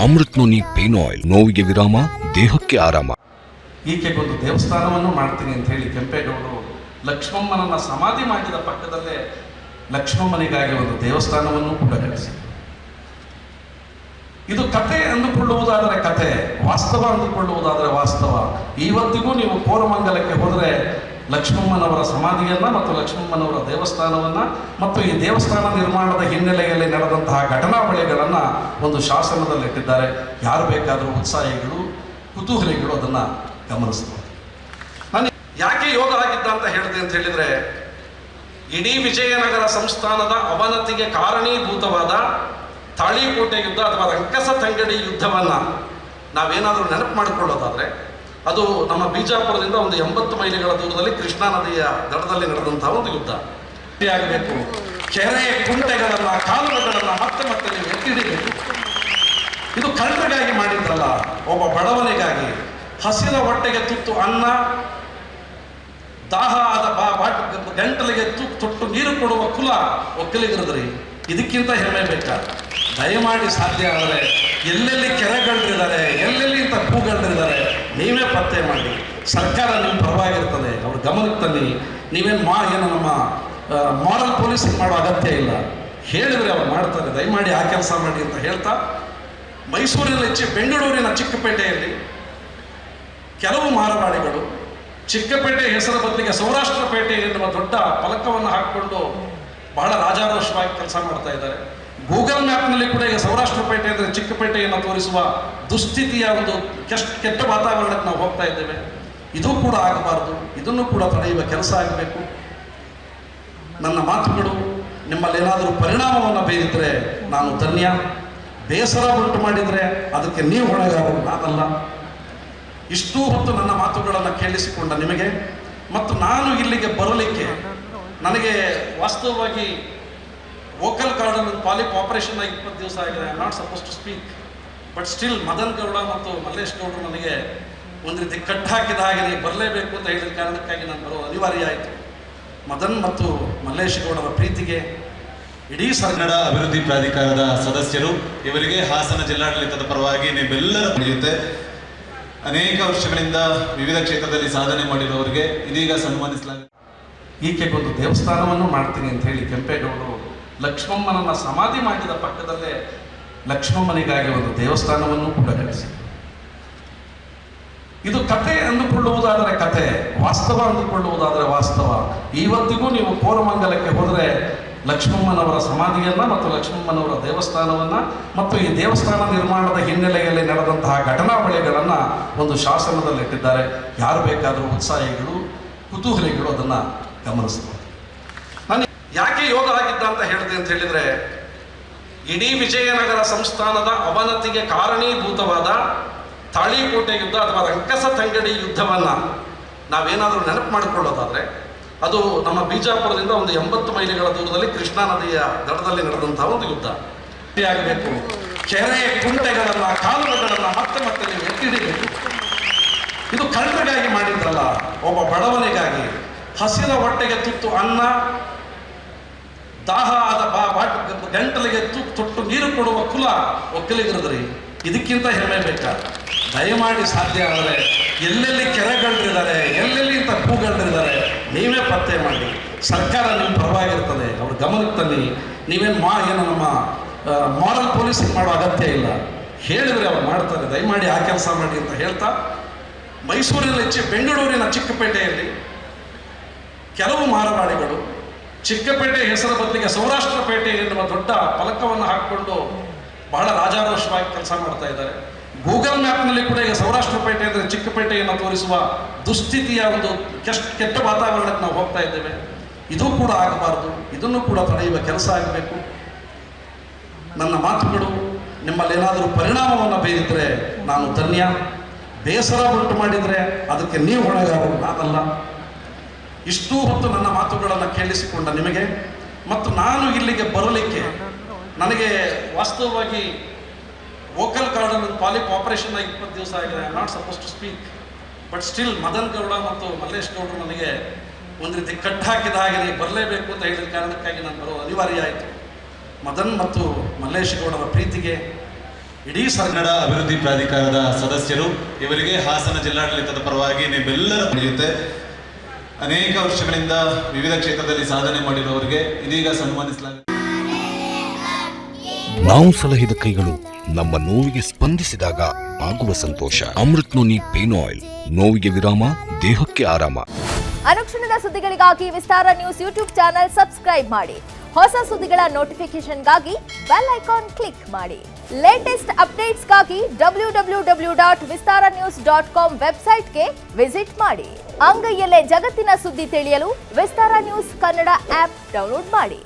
Amrit noni pain oil, ನೋವಿಗೆ ವಿರಾಮ, ದೇಹಕ್ಕೆ ಆರಾಮ. ಈಕೆಗೊಂದು ದೇವಸ್ಥಾನವನ್ನು ಮಾಡ್ತೀನಿ ಅಂತ ಹೇಳಿ ಕೆಂಪೇಗೌಡರು ಲಕ್ಷ್ಮಮ್ಮನನ್ನ ಸಮಾಧಿ ಮಾಡಿದ ಪಕ್ಕದಲ್ಲೇ ಲಕ್ಷ್ಮಮ್ಮನಿಗಾಗಿ ಒಂದು ದೇವಸ್ಥಾನವನ್ನು ಕೂಡ ಕಟ್ಟಿಸಿದರು. ಇದು ಕತೆ ಅಂದುಕೊಳ್ಳುವುದಾದರೆ ಕತೆ, ವಾಸ್ತವ ಅಂದುಕೊಳ್ಳುವುದಾದರೆ ವಾಸ್ತವ. ಇವತ್ತಿಗೂ ನೀವು ಕೋರಮಂಗಲಕ್ಕೆ ಹೋದರೆ ಲಕ್ಷ್ಮಮ್ಮನವರ ಸಮಾಧಿಯನ್ನ ಮತ್ತು ಲಕ್ಷ್ಮಮ್ಮನವರ ದೇವಸ್ಥಾನವನ್ನ ಮತ್ತು ಈ ದೇವಸ್ಥಾನ ನಿರ್ಮಾಣದ ಹಿನ್ನೆಲೆಯಲ್ಲಿ ನಡೆದಂತಹ ಘಟನಾವಳಿಗಳನ್ನ ಒಂದು ಶಾಸನದಲ್ಲಿಟ್ಟಿದ್ದಾರೆ. ಯಾರು ಬೇಕಾದರೂ ಉತ್ಸಾಹಿಗಳು, ಕುತೂಹಲಿಗಳು ಅದನ್ನ ಗಮನಿಸಬಹುದು. ನಾನು ಯಾಕೆ ಯೋಗ ಆಗಿದ್ದ ಅಂತ ಹೇಳಿದೆ ಅಂತ ಹೇಳಿದ್ರೆ, ಇಡೀ ವಿಜಯನಗರ ಸಂಸ್ಥಾನದ ಅವನತಿಗೆ ಕಾರಣೀಭೂತವಾದ ತಾಳಿಕೋಟೆ ಯುದ್ಧ ಅಥವಾ ರಂಕಸ ತಂಗಡಿ ಯುದ್ಧವನ್ನ ನಾವೇನಾದರೂ ನೆನಪು ಮಾಡಿಕೊಳ್ಳೋದಾದ್ರೆ, ಅದು ನಮ್ಮ ಬಿಜಾಪುರದಿಂದ ಒಂದು 80 ಮೈಲಿಗಳ ದೂರದಲ್ಲಿ ಕೃಷ್ಣಾ ನದಿಯ ದಡದಲ್ಲಿ ನಡೆದಂತಹ ಒಂದು ಯುದ್ಧ ಆಗಬೇಕು. ಕೆರೆ ಕುಂಟೆಗಳನ್ನ, ಕಾಲುವೆಗಳನ್ನ ಮತ್ತೆ ಮತ್ತೆ ನೀವು ಎತ್ತಿಡಿಬೇಕು. ಇದು ಕಳ್ಳರಿಗಾಗಿ ಮಾಡಿದ್ರಲ್ಲ, ಒಬ್ಬ ಬಡವನಿಗಾಗಿ. ಹಸಿದ ಹೊಟ್ಟೆಗೆ ತುತ್ತು ಅನ್ನ, ದಾಹ ಆದ ಗಂಟಲಿಗೆ ತೊಟ್ಟು ನೀರು ಕೊಡುವ ಕುಲ ಒಕ್ಕಲಿಗರದ್ರಿ. ಇದಕ್ಕಿಂತ ಹೆಮ್ಮೆ ಬೇಕಾ? ದಯಮಾಡಿ ಸಾಧ್ಯ ಆದರೆ ಎಲ್ಲೆಲ್ಲಿ ಕೆರೆಗಳಿದ್ದಾರೆ, ಎಲ್ಲೆಲ್ಲಿ ಇಂಥ ಕೂಗಳಿದ್ದಾರೆ, ನೀವೇ ಪತ್ತೆ ಮಾಡಿ. ಸರ್ಕಾರ ನಿಮ್ಮ ಪರವಾಗಿರ್ತದೆ, ಅವ್ರ ಗಮನಕ್ಕೆ ತನ್ನಿ. ನೀವೇನು ಏನು ನಮ್ಮ ಮಾರಲ್ ಪೊಲೀಸಿಂಗ್ ಮಾಡೋ ಅಗತ್ಯ ಇಲ್ಲ. ಹೇಳಿದರೆ ಅವ್ರು ಮಾಡ್ತಾರೆ. ದಯಮಾಡಿ ಆ ಕೆಲಸ ಮಾಡಿ ಅಂತ ಹೇಳ್ತಾ, ಮೈಸೂರಿನಲ್ಲಿ ಬೆಂಗಳೂರಿನ ಚಿಕ್ಕಪೇಟೆಯಲ್ಲಿ ಕೆಲವು ಮಾರವಾಡಿಗಳು ಚಿಕ್ಕಪೇಟೆ ಹೆಸರ ಬದಲಿಗೆ ಸೌರಾಷ್ಟ್ರ ಪೇಟೆ ಎನ್ನುವ ದೊಡ್ಡ ಫಲಕವನ್ನು ಹಾಕಿಕೊಂಡು ಬಹಳ ರಾಜಾರೋಷವಾಗಿ ಕೆಲಸ ಮಾಡ್ತಾ ಇದ್ದಾರೆ. ಗೂಗಲ್ ಮ್ಯಾಪ್ನಲ್ಲಿ ಕೂಡ ಈಗ ಸೌರಾಷ್ಟ್ರ ಪೇಟೆ ಅಂದರೆ ಚಿಕ್ಕಪೇಟೆಯನ್ನು ತೋರಿಸುವ ದುಸ್ಥಿತಿಯ ಒಂದು ಕೆಟ್ಟ ವಾತಾವರಣಕ್ಕೆ ನಾವು ಹೋಗ್ತಾ ಇದ್ದೇವೆ. ಇದು ಕೂಡ ಆಗಬಾರ್ದು. ಇದನ್ನು ಕೂಡ ತಡೆಯುವ ಕೆಲಸ ಆಗಬೇಕು. ನನ್ನ ಮಾತುಗಳು ನಿಮ್ಮಲ್ಲಿ ಏನಾದರೂ ಪರಿಣಾಮವನ್ನು ಬೀರಿದ್ರೆ ನಾನು ಧನ್ಯ. ಬೇಸರ ಉಂಟು ಮಾಡಿದರೆ ಅದಕ್ಕೆ ನೀವು ಹೊಣೆಗಾರರು, ನಾನಲ್ಲ. ಇಷ್ಟೂ ಹೊತ್ತು ನನ್ನ ಮಾತುಗಳನ್ನು ಕೇಳಿಸಿಕೊಂಡ ನಿಮಗೆ ಮತ್ತು ನಾನು ಇಲ್ಲಿಗೆ ಬರಲಿಕ್ಕೆ ನನಗೆ ವಾಸ್ತವವಾಗಿ ವೋಕಲ್ ಕಾರ್ಡ್ ಪಾಲಿಪ್ ಆಪರೇಷನ್ ಆಗಿ 20 ದಿವಸ ಆಗಿದೆ. I not suppose to speak, but still Madan Gowda ಮತ್ತು ಮಲ್ಲೇಶ್ ಗೌಡರು ನನಗೆ ಒಂದು ರೀತಿ ಕಟ್ ಹಾಕಿದ ಹಾಗೆ ನೀವು ಬರಲೇಬೇಕು ಅಂತ ಹೇಳಿದ ಕಾರಣಕ್ಕಾಗಿ ನಾನು ಬರೋ ಅನಿವಾರ್ಯ ಆಯಿತು. ಮದನ್ ಮತ್ತು ಮಲ್ಲೇಶ್ ಗೌಡರ ಪ್ರೀತಿಗೆ ಇಡೀ ಕನ್ನಡ ಅಭಿವೃದ್ಧಿ ಪ್ರಾಧಿಕಾರದ ಸದಸ್ಯರು, ಇವರಿಗೆ ಹಾಸನ ಜಿಲ್ಲಾಡಳಿತದ ಪರವಾಗಿ ನಿಮ್ಮೆಲ್ಲರ ನಡೆಯುತ್ತೆ. ಅನೇಕ ವರ್ಷಗಳಿಂದ ವಿವಿಧ ಕ್ಷೇತ್ರದಲ್ಲಿ ಸಾಧನೆ ಮಾಡಿರುವವರಿಗೆ ಇದೀಗ ಸನ್ಮಾನಿಸಲಾಗಿದೆ. ಈಕೆಗೊಂದು ದೇವಸ್ಥಾನವನ್ನು ಮಾಡ್ತೀನಿ ಅಂತ ಹೇಳಿ ಕೆಂಪೇಗೌಡರು ಲಕ್ಷ್ಮಮ್ಮನನ್ನ ಸಮಾಧಿ ಮಾಡಿದ ಪಕ್ಕದಲ್ಲೇ ಲಕ್ಷ್ಮಮ್ಮನಿಗಾಗಿ ಒಂದು ದೇವಸ್ಥಾನವನ್ನು ಕೂಡ ಕಟ್ಟಿಸಿದರು. ಇದು ಕತೆ ಅಂದುಕೊಳ್ಳುವುದಾದರೆ ಕತೆ, ವಾಸ್ತವ ಅಂದುಕೊಳ್ಳುವುದಾದರೆ ವಾಸ್ತವ. ಇವತ್ತಿಗೂ ನೀವು ಕೋರಮಂಗಲಕ್ಕೆ ಹೋದರೆ ಲಕ್ಷ್ಮಮ್ಮನವರ ಸಮಾಧಿಯನ್ನ ಮತ್ತು ಲಕ್ಷ್ಮಮ್ಮನವರ ದೇವಸ್ಥಾನವನ್ನ ಮತ್ತು ಈ ದೇವಸ್ಥಾನ ನಿರ್ಮಾಣದ ಹಿನ್ನೆಲೆಯಲ್ಲಿ ನಡೆದಂತಹ ಘಟನಾವಳಿಗಳನ್ನ ಒಂದು ಶಾಸನದಲ್ಲಿಟ್ಟಿದ್ದಾರೆ. ಯಾರು ಬೇಕಾದರೂ ಉತ್ಸಾಹಿಗಳು, ಕುತೂಹಲಿಗಳು ಅದನ್ನ ಗಮನಿಸಬಹುದು. ನಾನು ಯಾಕೆ ಯೋಗ ಆಗಿದ್ದ ಅಂತ ಹೇಳಿದೆ ಅಂತ ಹೇಳಿದ್ರೆ, ಇಡೀ ವಿಜಯನಗರ ಸಂಸ್ಥಾನದ ಅವನತಿಗೆ ಕಾರಣೀಭೂತವಾದ ತಾಳಿಕೋಟೆ ಯುದ್ಧ ಅಥವಾ ರಂಕಸ ತಂಗಡಿ ಯುದ್ಧವನ್ನ ನಾವೇನಾದರೂ ನೆನಪು ಮಾಡಿಕೊಳ್ಳೋದಾದ್ರೆ, ಅದು ನಮ್ಮ ಬಿಜಾಪುರದಿಂದ ಒಂದು 80 ಮೈಲಿಗಳ ದೂರದಲ್ಲಿ ಕೃಷ್ಣಾ ನದಿಯ ದಡದಲ್ಲಿ ನಡೆದಂತಹ ಒಂದು ಯುದ್ಧ ಆಗಬೇಕು. ಕೆರೆ ಕುಂಟೆಗಳನ್ನ, ಕಾಲುವೆಗಳನ್ನ ಮತ್ತೆ ಮತ್ತೆ ನೀವು ಎತ್ತಿಡಿಬೇಕು. ಇದು ಕಳ್ಳರಿಗಾಗಿ ಮಾಡಿದ್ರಲ್ಲ, ಒಬ್ಬ ಬಡವನಿಗಾಗಿ. ಹಸಿದ ಹೊಟ್ಟೆಗೆ ತುತ್ತು ಅನ್ನ, ದಾಹ ಆದ ಗಂಟಲಿಗೆ ತೊಟ್ಟು ನೀರು ಕೊಡುವ ಕುಲ ಒಕ್ಕಲಿಗರದ್ರಿ. ಇದಕ್ಕಿಂತ ಹೆಮ್ಮೆ ಬೇಕಾ? ದಯಮಾಡಿ ಸಾಧ್ಯ ಆದರೆ ಎಲ್ಲೆಲ್ಲಿ ಕೆರೆಗಳಿದ್ದಾರೆ, ಎಲ್ಲೆಲ್ಲಿ ಇಂಥ ಕೂಗಳಿದ್ದಾರೆ, ನೀವೇ ಪತ್ತೆ ಮಾಡಿ. ಸರ್ಕಾರ ನಿಮ್ಮ ಪರವಾಗಿರ್ತದೆ, ಅವ್ರ ಗಮನಕ್ಕೆ ತನ್ನಿ. ನೀವೇನು ಏನು ನಮ್ಮ ಮಾರಲ್ ಪೊಲೀಸಿಂಗ್ ಮಾಡೋ ಅಗತ್ಯ ಇಲ್ಲ. ಹೇಳಿದರೆ ಅವ್ರು ಮಾಡ್ತಾರೆ. ದಯಮಾಡಿ ಆ ಕೆಲಸ ಮಾಡಿ ಅಂತ ಹೇಳ್ತಾ, ಮೈಸೂರಿನಲ್ಲಿ ಬೆಂಗಳೂರಿನ ಚಿಕ್ಕಪೇಟೆಯಲ್ಲಿ ಕೆಲವು ಮಾರವಾಡಿಗಳು ಚಿಕ್ಕಪೇಟೆ ಹೆಸರ ಬದಲಿಗೆ ಸೌರಾಷ್ಟ್ರ ಪೇಟೆ ಎನ್ನುವ ದೊಡ್ಡ ಫಲಕವನ್ನು ಹಾಕಿಕೊಂಡು ಬಹಳ ರಾಜಾರೋಷವಾಗಿ ಕೆಲಸ ಮಾಡ್ತಾ ಇದ್ದಾರೆ. ಗೂಗಲ್ ಮ್ಯಾಪ್ನಲ್ಲಿ ಕೂಡ ಈಗ ಸೌರಾಷ್ಟ್ರ ಪೇಟೆ ಅಂದರೆ ಚಿಕ್ಕಪೇಟೆಯನ್ನು ತೋರಿಸುವ ದುಸ್ಥಿತಿಯ ಒಂದು ಕೆಟ್ಟ ವಾತಾವರಣಕ್ಕೆ ನಾವು ಹೋಗ್ತಾ ಇದ್ದೇವೆ. ಇದು ಕೂಡ ಆಗಬಾರ್ದು. ಇದನ್ನು ಕೂಡ ತಡೆಯುವ ಕೆಲಸ ಆಗಬೇಕು. ನನ್ನ ಮಾತುಗಳು ನಿಮ್ಮಲ್ಲಿ ಏನಾದರೂ ಪರಿಣಾಮವನ್ನು ಬೀರಿದ್ರೆ ನಾನು ಧನ್ಯ. ಬೇಸರ ಉಂಟು ಮಾಡಿದರೆ ಅದಕ್ಕೆ ನೀವು ಹೊಣೆಗಾರರು, ನಾನಲ್ಲ. ಇಷ್ಟೂ ಹೊತ್ತು ನನ್ನ ಮಾತುಗಳನ್ನು ಕೇಳಿಸಿಕೊಂಡ ನಿಮಗೆ ಮತ್ತು ನಾನು ಇಲ್ಲಿಗೆ ಬರಲಿಕ್ಕೆ ನನಗೆ ವಾಸ್ತವವಾಗಿ ವೋಕಲ್ ಕಾರ್ಡ್ ಪಾಲಿಪ್ ಆಪರೇಷನ್ ಆಗಿ 20 ದಿವಸ ಆಗಿದೆ. I not suppose to speak, but still Madan Gowda ಮತ್ತು ಮಲ್ಲೇಶ್ ಗೌಡರು ನನಗೆ ಒಂದು ರೀತಿ ಕಟ್ ಹಾಕಿದ ಹಾಗೆ ನೀವು ಬರಲೇಬೇಕು ಅಂತ ಹೇಳಿದ ಕಾರಣಕ್ಕಾಗಿ ನಾನು ಬರೋ ಅನಿವಾರ್ಯ ಆಯಿತು. ಮದನ್ ಮತ್ತು ಮಲ್ಲೇಶ್ ಗೌಡರ ಪ್ರೀತಿಗೆ ಇಡೀ ಕನ್ನಡ ಅಭಿವೃದ್ಧಿ ಪ್ರಾಧಿಕಾರದ ಸದಸ್ಯರು ಇವರಿಗೆ ಹಾಸನ ಜಿಲ್ಲಾಡಳಿತದ ಪರವಾಗಿ ನಿಮ್ಮೆಲ್ಲರ ನಡೆಯುತ್ತೆ. ಅನೇಕ ವರ್ಷಗಳಿಂದ ವಿವಿಧ ಕ್ಷೇತ್ರದಲ್ಲಿ ಸಾಧನೆ ಮಾಡಿರುವವರಿಗೆ ಇದೀಗ ಸನ್ಮಾನಿಸಲಾಗುತ್ತೆ. ನಾವು ಸಲಹಿದ ಕೈಗಳು ನಮ್ಮ ನೋವಿಗೆ ಸ್ಪಂದಿಸಿದಾಗ ಆಗುವ ಸಂತೋಷ. ಅಮೃತ್ ನೋನಿ ಪೇನ್ ಆಯಿಲ್, ನೋವಿಗೆ ವಿರಾಮ, ದೇಹಕ್ಕೆ ಆರಾಮ. ಅನುಕ್ಷಣದ ಸುದ್ದಿಗಳಿಗಾಗಿ ವಿಸ್ತಾರ ನ್ಯೂಸ್ ಯೂಟ್ಯೂಬ್ ಚಾನೆಲ್ ಸಬ್ಸ್ಕ್ರೈಬ್ ಮಾಡಿ. ಹೊಸ ಸುದ್ದಿಗಳ ನೋಟಿಫಿಕೇಶನ್ಗಾಗಿ ಬೆಲ್ ಐಕಾನ್ ಕ್ಲಿಕ್ ಮಾಡಿ. ಲೇಟೆಸ್ಟ್ ಅಪ್ಡೇಟ್ಸ್ಗಾಗಿ www.vistaranews.com ವೆಬ್ಸೈಟ್ಗೆ ವಿಸಿಟ್ ಮಾಡಿ. ಅಂಗೈಯಲ್ಲೇ ಜಗತ್ತಿನ ಸುದ್ದಿ ತಿಳಿಯಲು ವಿಸ್ತಾರ ನ್ಯೂಸ್ ಕನ್ನಡ ಆಪ್ ಡೌನ್ಲೋಡ್ ಮಾಡಿ.